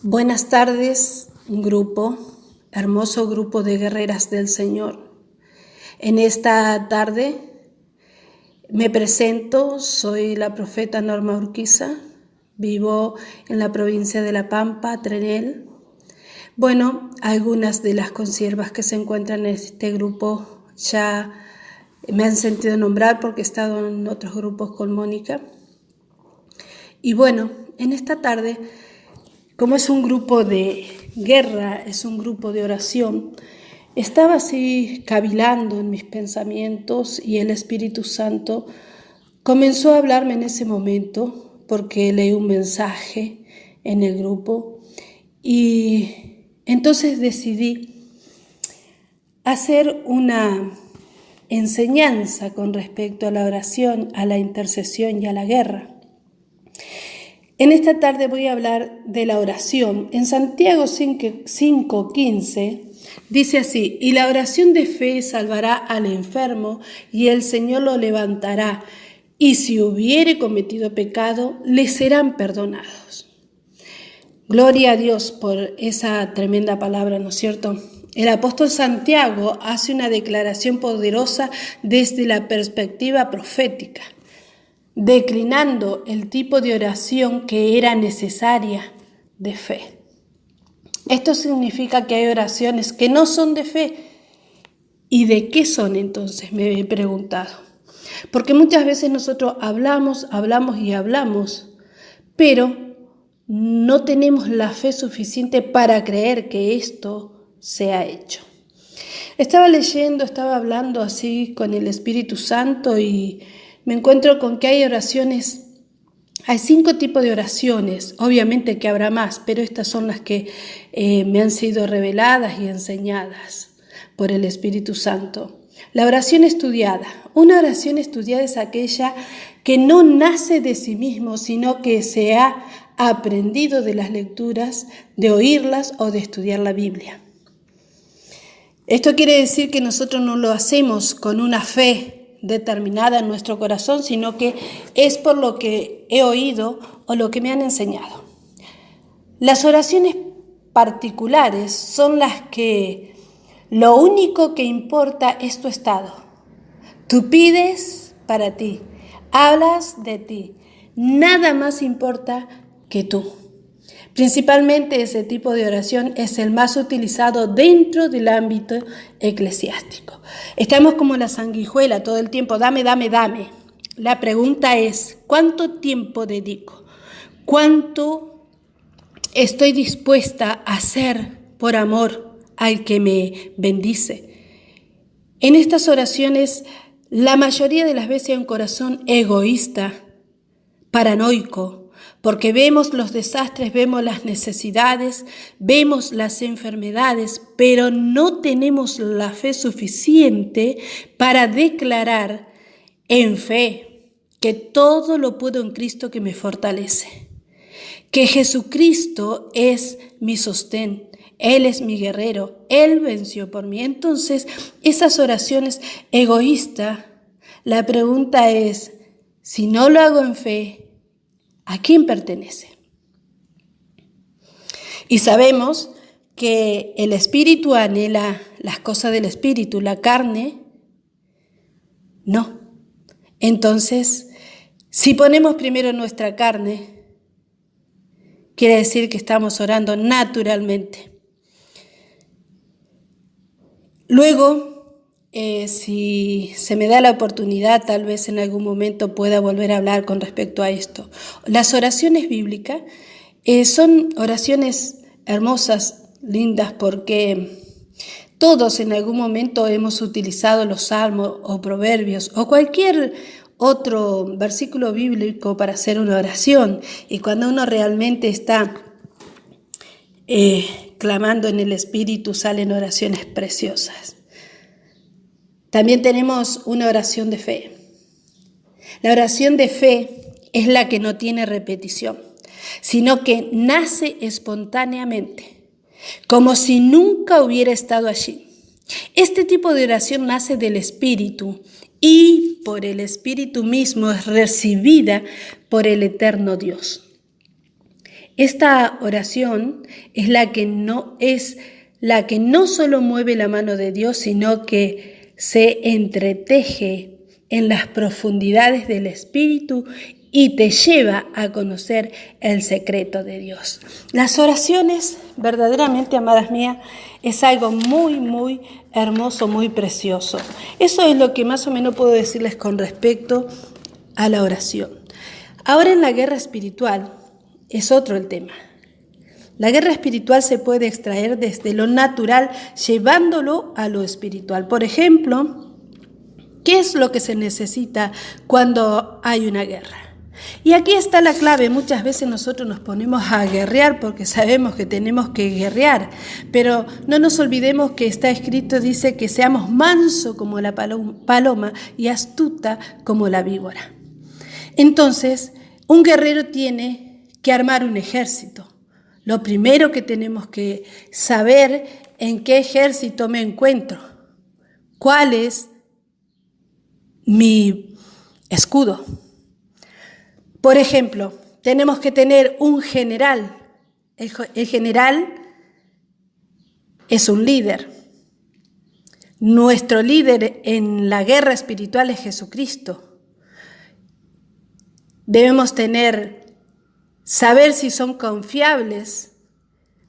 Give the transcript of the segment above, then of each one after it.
Buenas tardes, hermoso grupo de guerreras del Señor. En esta tarde me presento, soy la profeta Norma Urquiza, vivo en la provincia de La Pampa, Trenel. Bueno, algunas de las consiervas que se encuentran en este grupo ya me han sentido nombrar porque he estado en otros grupos con Mónica. Y bueno, en esta tarde, como es un grupo de guerra, es un grupo de oración, estaba así cavilando en mis pensamientos y el Espíritu Santo comenzó a hablarme en ese momento porque leí un mensaje en el grupo y entonces decidí hacer una enseñanza con respecto a la oración, a la intercesión y a la guerra. En esta tarde voy a hablar de la oración. En Santiago 5:15 dice así: y la oración de fe salvará al enfermo y el Señor lo levantará, y si hubiere cometido pecado, le serán perdonados. Gloria a Dios por esa tremenda palabra, ¿no es cierto? El apóstol Santiago hace una declaración poderosa desde la perspectiva profética, declinando el tipo de oración que era necesaria de fe. Esto significa que hay oraciones que no son de fe. ¿Y de qué son entonces? Me he preguntado. Porque muchas veces nosotros hablamos, pero no tenemos la fe suficiente para creer que esto sea hecho. Estaba leyendo, estaba hablando así con el Espíritu Santo y me encuentro con que hay oraciones, hay 5 tipos de oraciones, obviamente que habrá más, pero estas son las que me han sido reveladas y enseñadas por el Espíritu Santo. La oración estudiada. Una oración estudiada es aquella que no nace de sí mismo, sino que se ha aprendido de las lecturas, de oírlas o de estudiar la Biblia. Esto quiere decir que nosotros no lo hacemos con una fe determinada en nuestro corazón, sino que es por lo que he oído o lo que me han enseñado. Las oraciones particulares son las que lo único que importa es tu estado. Tú pides para ti, hablas de ti, nada más importa que tú. Principalmente ese tipo de oración es el más utilizado dentro del ámbito eclesiástico. Estamos como la sanguijuela todo el tiempo, dame, dame, dame. La pregunta es, ¿cuánto tiempo dedico? ¿Cuánto estoy dispuesta a hacer por amor al que me bendice? En estas oraciones, la mayoría de las veces hay un corazón egoísta, paranoico, porque vemos los desastres, vemos las necesidades, vemos las enfermedades, pero no tenemos la fe suficiente para declarar en fe que todo lo puedo en Cristo que me fortalece, que Jesucristo es mi sostén, Él es mi guerrero, Él venció por mí. Entonces, esas oraciones egoístas, la pregunta es, si no lo hago en fe, ¿a quién pertenece? Y sabemos que el espíritu anhela las cosas del espíritu, la carne no. Entonces, si ponemos primero nuestra carne, quiere decir que estamos orando naturalmente. Luego, si se me da la oportunidad, tal vez en algún momento pueda volver a hablar con respecto a esto. Las oraciones bíblicas son oraciones hermosas, lindas, porque todos en algún momento hemos utilizado los salmos o proverbios o cualquier otro versículo bíblico para hacer una oración. Y cuando uno realmente está clamando en el Espíritu, salen oraciones preciosas. También tenemos una oración de fe. La oración de fe es la que no tiene repetición, sino que nace espontáneamente, como si nunca hubiera estado allí. Este tipo de oración nace del Espíritu y por el Espíritu mismo es recibida por el eterno Dios. Esta oración es la que no solo mueve la mano de Dios, sino que se entreteje en las profundidades del Espíritu y te lleva a conocer el secreto de Dios. Las oraciones, verdaderamente, amadas mías, es algo muy, muy hermoso, muy precioso. Eso es lo que más o menos puedo decirles con respecto a la oración. Ahora, en la guerra espiritual es otro el tema. La guerra espiritual se puede extraer desde lo natural, llevándolo a lo espiritual. Por ejemplo, ¿qué es lo que se necesita cuando hay una guerra? Y aquí está la clave. Muchas veces nosotros nos ponemos a guerrear porque sabemos que tenemos que guerrear, pero no nos olvidemos que está escrito, dice que seamos mansos como la paloma y astuta como la víbora. Entonces, un guerrero tiene que armar un ejército. Lo primero que tenemos que saber en qué ejército me encuentro, cuál es mi escudo. Por ejemplo, tenemos que tener un general. El general es un líder. Nuestro líder en la guerra espiritual es Jesucristo. Debemos saber si son confiables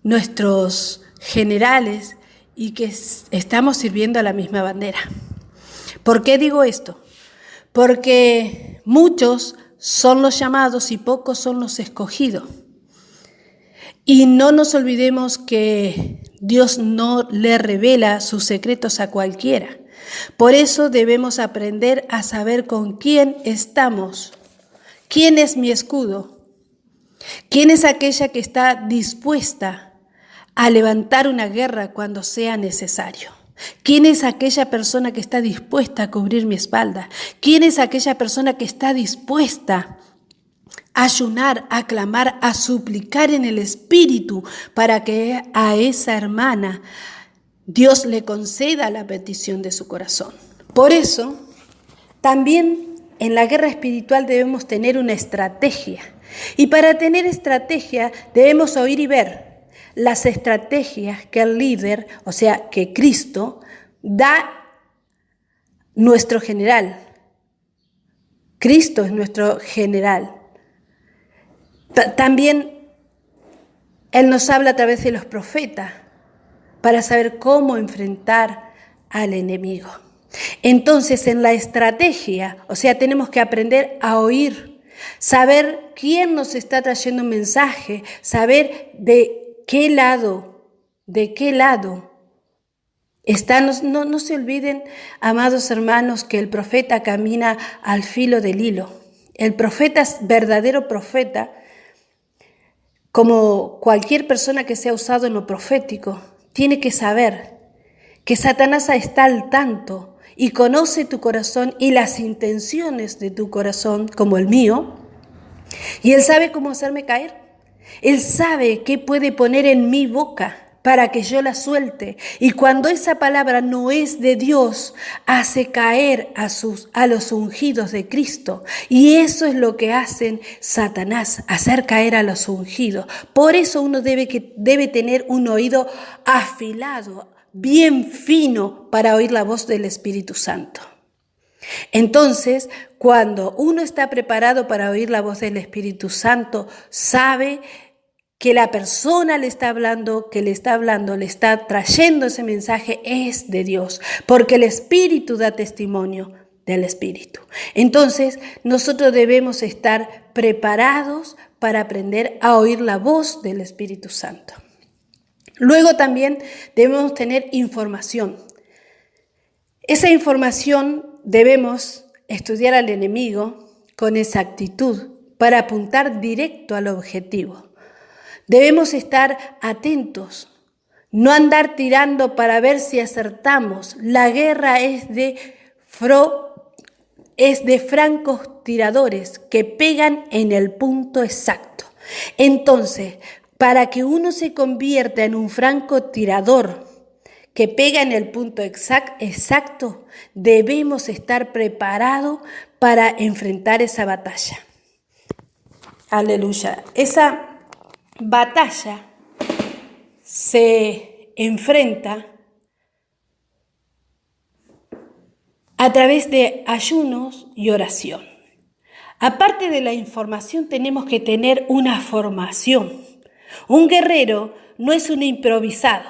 nuestros generales y que estamos sirviendo a la misma bandera. ¿Por qué digo esto? Porque muchos son los llamados y pocos son los escogidos. Y no nos olvidemos que Dios no le revela sus secretos a cualquiera. Por eso debemos aprender a saber con quién estamos. ¿Quién es mi escudo? ¿Quién es aquella que está dispuesta a levantar una guerra cuando sea necesario? ¿Quién es aquella persona que está dispuesta a cubrir mi espalda? ¿Quién es aquella persona que está dispuesta a ayunar, a clamar, a suplicar en el Espíritu para que a esa hermana Dios le conceda la petición de su corazón? Por eso, también en la guerra espiritual debemos tener una estrategia. Y para tener estrategia debemos oír y ver las estrategias que el líder, o sea, que Cristo, da nuestro general. Cristo es nuestro general. También Él nos habla a través de los profetas para saber cómo enfrentar al enemigo. Entonces, en la estrategia, o sea, tenemos que aprender a oír, saber quién nos está trayendo un mensaje, saber de qué lado está. No se olviden, amados hermanos, que el profeta camina al filo del hilo. El profeta es verdadero profeta, como cualquier persona que sea usado en lo profético, tiene que saber que Satanás está al tanto y conoce tu corazón y las intenciones de tu corazón, como el mío, y él sabe cómo hacerme caer. Él sabe qué puede poner en mi boca para que yo la suelte. Y cuando esa palabra no es de Dios, hace caer a los ungidos de Cristo. Y eso es lo que hacen Satanás, hacer caer a los ungidos. Por eso uno debe tener un oído afilado, bien fino, para oír la voz del Espíritu Santo. Entonces, cuando uno está preparado para oír la voz del Espíritu Santo, sabe que la persona le está hablando, le está trayendo ese mensaje, es de Dios, porque el Espíritu da testimonio del Espíritu. Entonces, nosotros debemos estar preparados para aprender a oír la voz del Espíritu Santo. Luego también debemos tener información. Esa información debemos estudiar al enemigo con exactitud para apuntar directo al objetivo. Debemos estar atentos, no andar tirando para ver si acertamos. La guerra es de francos tiradores que pegan en el punto exacto. Entonces, para que uno se convierta en un francotirador que pega en el punto exacto, debemos estar preparados para enfrentar esa batalla. Aleluya. Esa batalla se enfrenta a través de ayunos y oración. Aparte de la información, tenemos que tener una formación. Un guerrero no es un improvisado.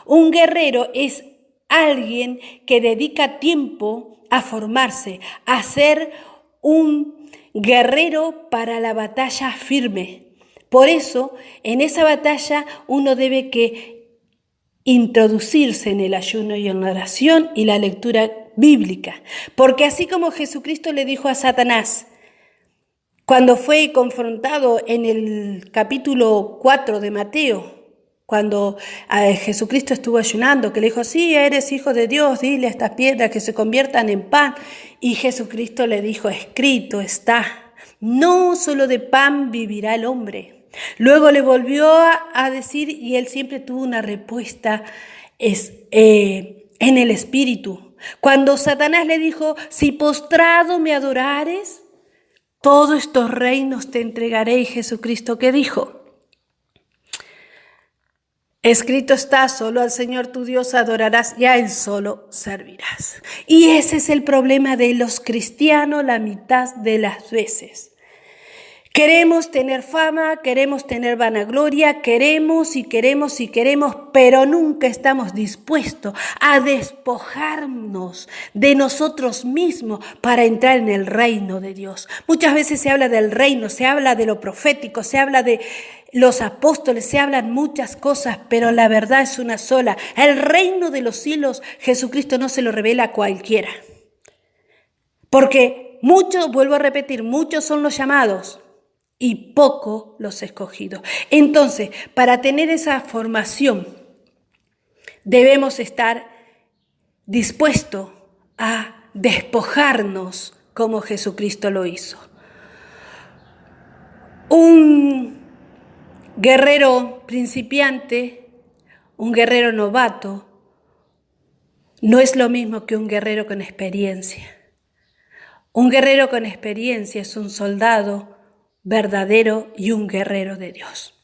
Un guerrero es alguien que dedica tiempo a formarse, a ser un guerrero para la batalla firme. Por eso, en esa batalla uno debe que introducirse en el ayuno y en la oración y la lectura bíblica. Porque así como Jesucristo le dijo a Satanás, cuando fue confrontado en el capítulo 4 de Mateo, cuando Jesucristo estuvo ayunando, que le dijo, sí, eres hijo de Dios, dile a estas piedras que se conviertan en pan. Y Jesucristo le dijo, escrito está, no solo de pan vivirá el hombre. Luego le volvió a decir, y él siempre tuvo una respuesta en el espíritu. Cuando Satanás le dijo, si postrado me adorares, todos estos reinos te entregaré. Y Jesucristo, ¿qué dijo? Escrito está, solo al Señor tu Dios adorarás y a Él solo servirás. Y ese es el problema de los cristianos la mitad de las veces. Queremos tener fama, queremos tener vanagloria, queremos, pero nunca estamos dispuestos a despojarnos de nosotros mismos para entrar en el reino de Dios. Muchas veces se habla del reino, se habla de lo profético, se habla de los apóstoles, se hablan muchas cosas, pero la verdad es una sola. El reino de los cielos, Jesucristo no se lo revela a cualquiera. Porque muchos, vuelvo a repetir, muchos son los llamados y pocos los escogidos. Entonces, para tener esa formación, debemos estar dispuestos a despojarnos como Jesucristo lo hizo. Un guerrero principiante, un guerrero novato, no es lo mismo que un guerrero con experiencia. Un guerrero con experiencia es un soldado verdadero y un guerrero de Dios.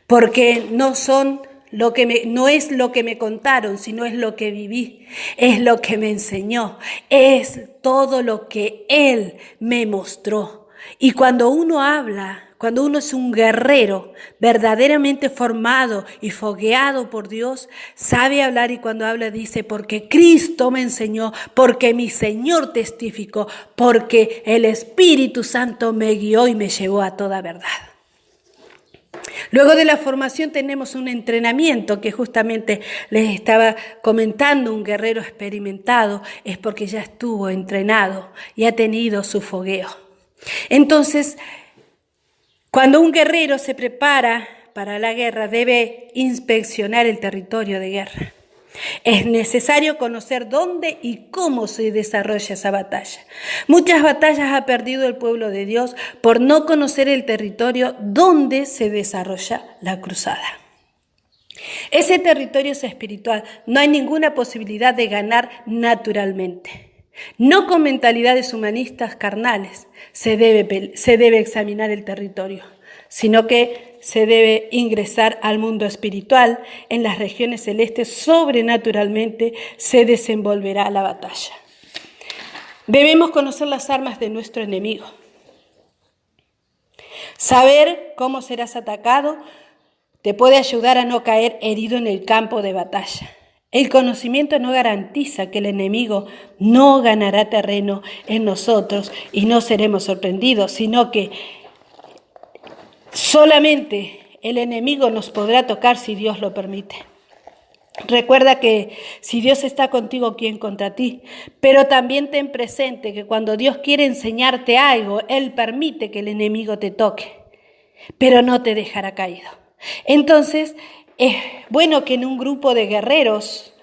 Porque no es lo que me contaron, sino es lo que viví, es lo que me enseñó, es todo lo que Él me mostró. Y cuando uno habla, cuando uno es un guerrero verdaderamente formado y fogueado por Dios, sabe hablar, y cuando habla dice, porque Cristo me enseñó, porque mi Señor testificó, porque el Espíritu Santo me guió y me llevó a toda verdad. Luego de la formación tenemos un entrenamiento que justamente les estaba comentando. Un guerrero experimentado es porque ya estuvo entrenado y ha tenido su fogueo. Entonces, cuando un guerrero se prepara para la guerra, debe inspeccionar el territorio de guerra. Es necesario conocer dónde y cómo se desarrolla esa batalla. Muchas batallas ha perdido el pueblo de Dios por no conocer el territorio donde se desarrolla la cruzada. Ese territorio es espiritual. No hay ninguna posibilidad de ganar naturalmente. No con mentalidades humanistas carnales se debe examinar el territorio, sino que se debe ingresar al mundo espiritual. En las regiones celestes sobrenaturalmente se desenvolverá la batalla. Debemos conocer las armas de nuestro enemigo. Saber cómo serás atacado te puede ayudar a no caer herido en el campo de batalla. El conocimiento no garantiza que el enemigo no ganará terreno en nosotros y no seremos sorprendidos, sino que solamente el enemigo nos podrá tocar si Dios lo permite. Recuerda que si Dios está contigo, ¿quién contra ti? Pero también ten presente que cuando Dios quiere enseñarte algo, Él permite que el enemigo te toque, pero no te dejará caído. Entonces, es bueno que en un grupo de guerreros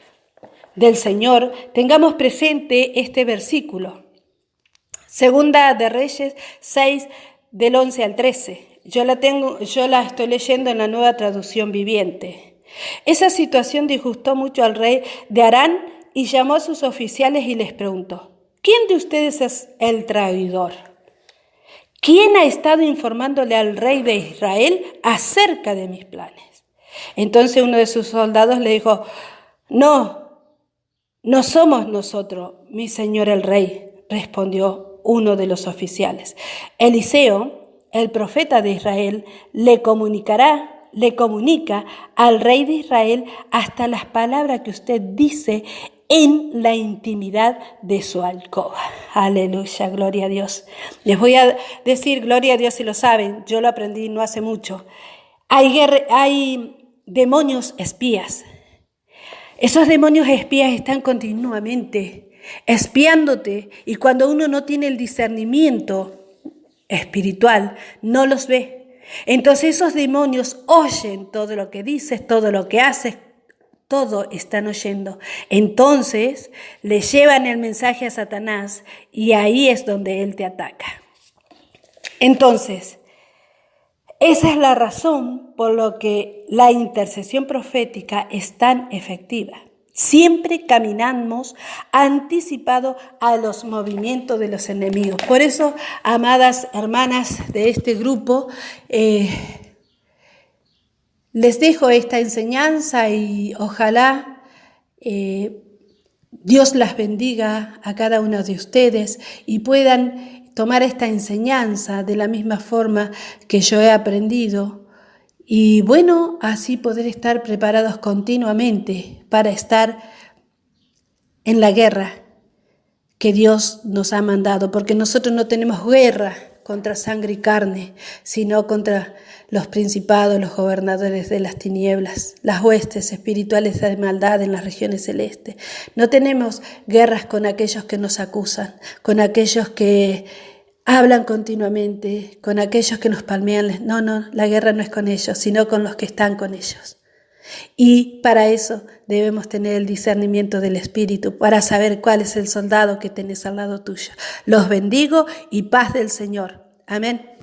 del Señor tengamos presente este versículo. Segunda de Reyes 6, del 11 al 13. Yo la estoy leyendo en la Nueva Traducción Viviente. Esa situación disgustó mucho al rey de Aram y llamó a sus oficiales y les preguntó: ¿quién de ustedes es el traidor? ¿Quién ha estado informándole al rey de Israel acerca de mis planes? Entonces uno de sus soldados le dijo, no somos nosotros, mi señor el rey, respondió uno de los oficiales. Eliseo, el profeta de Israel, le comunica al rey de Israel hasta las palabras que usted dice en la intimidad de su alcoba. Aleluya, gloria a Dios. Les voy a decir, gloria a Dios si lo saben, yo lo aprendí no hace mucho. Hay demonios espías. Esos demonios espías están continuamente espiándote y cuando uno no tiene el discernimiento espiritual, no los ve. Entonces esos demonios oyen todo lo que dices, todo lo que haces, todo están oyendo. Entonces le llevan el mensaje a Satanás y ahí es donde él te ataca. Entonces, esa es la razón por la que la intercesión profética es tan efectiva. Siempre caminamos anticipado a los movimientos de los enemigos. Por eso, amadas hermanas de este grupo, les dejo esta enseñanza y ojalá Dios las bendiga a cada uno de ustedes y puedan tomar esta enseñanza de la misma forma que yo he aprendido y bueno, así poder estar preparados continuamente para estar en la guerra que Dios nos ha mandado, porque nosotros no tenemos guerra contra sangre y carne, sino contra los principados, los gobernadores de las tinieblas, las huestes espirituales de maldad en las regiones celestes. No tenemos guerras con aquellos que nos acusan, con aquellos que hablan continuamente, con aquellos que nos palmean. No, la guerra no es con ellos, sino con los que están con ellos. Y para eso debemos tener el discernimiento del Espíritu, para saber cuál es el soldado que tenés al lado tuyo. Los bendigo y paz del Señor. Amén.